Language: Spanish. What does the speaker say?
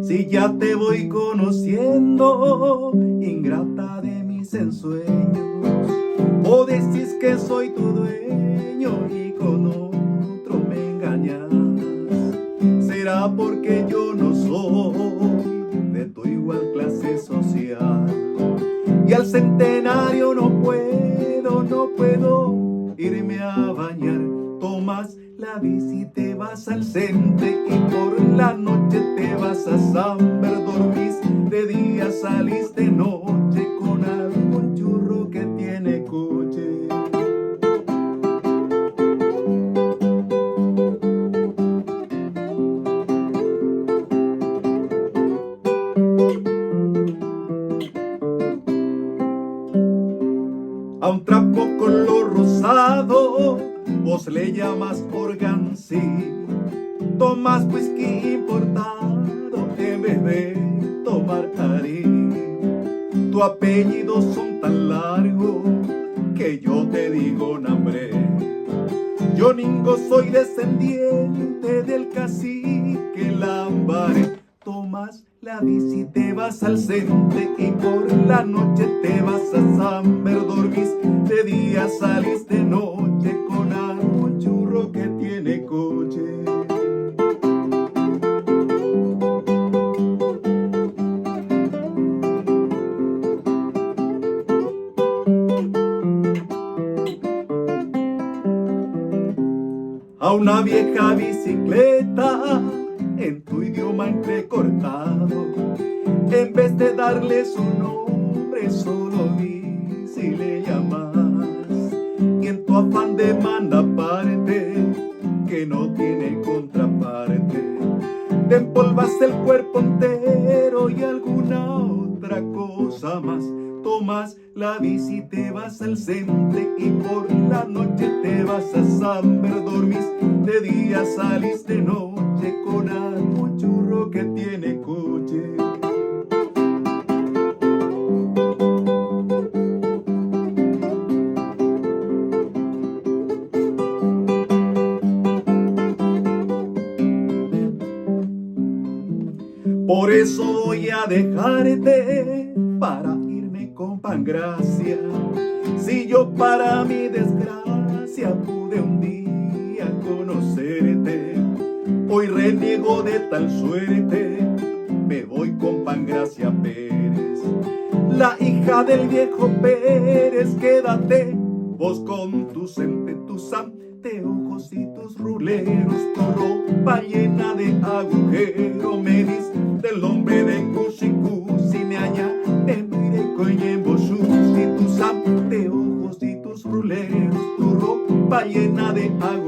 Si ya te voy conociendo, ingrata de mis ensueños, o decís que soy tu dueño y con otro me engañas. Será porque yo no soy de tu igual clase social, y al centenario no puedo irme a bañar. Tomas la bici, te vas al cente y por la noche te vas a Samber, dormís de día, salís de noche con algún churro que tiene coche. A un trapo color rosado vos le llamas organsí. Tomas whisky importado en vez de tomar Ari. Tu apellido son tan largo que yo te digo nombre. Yo ningo soy descendiente del cacique Lambaré. Tomas la bici, te vas al cente y por la noche te vas a Samber, dormís de día, salís de noche con algún churro que tiene coche. A una vieja bicicleta en tu idioma entrecortado, en vez de darle su nombre, solo bici le llamas. Y en tu afán de mandaparte, que no tiene contraparte, te empolvas el cuerpo entero y alguna otra cosa más. Tomas la bici, te vas al cente y por la noche te vas a Samber, dormís de día, salís de noche con algún churro que tiene coche. Por eso voy a dejarte para irme con Pangracia. Si yo para mi desgracia pude un día conocerte, hoy reniego de tal suerte, me voy con Pangracia Pérez, la hija del viejo Pérez. Quédate vos con tu cente, tus anteojos y tus ruleros, tu ropa llena de agujero. Me dis del nombre de Cusicusi, me aña, me mire coñembo y tus anteojos y tus ruleros, tu ropa llena de agujero.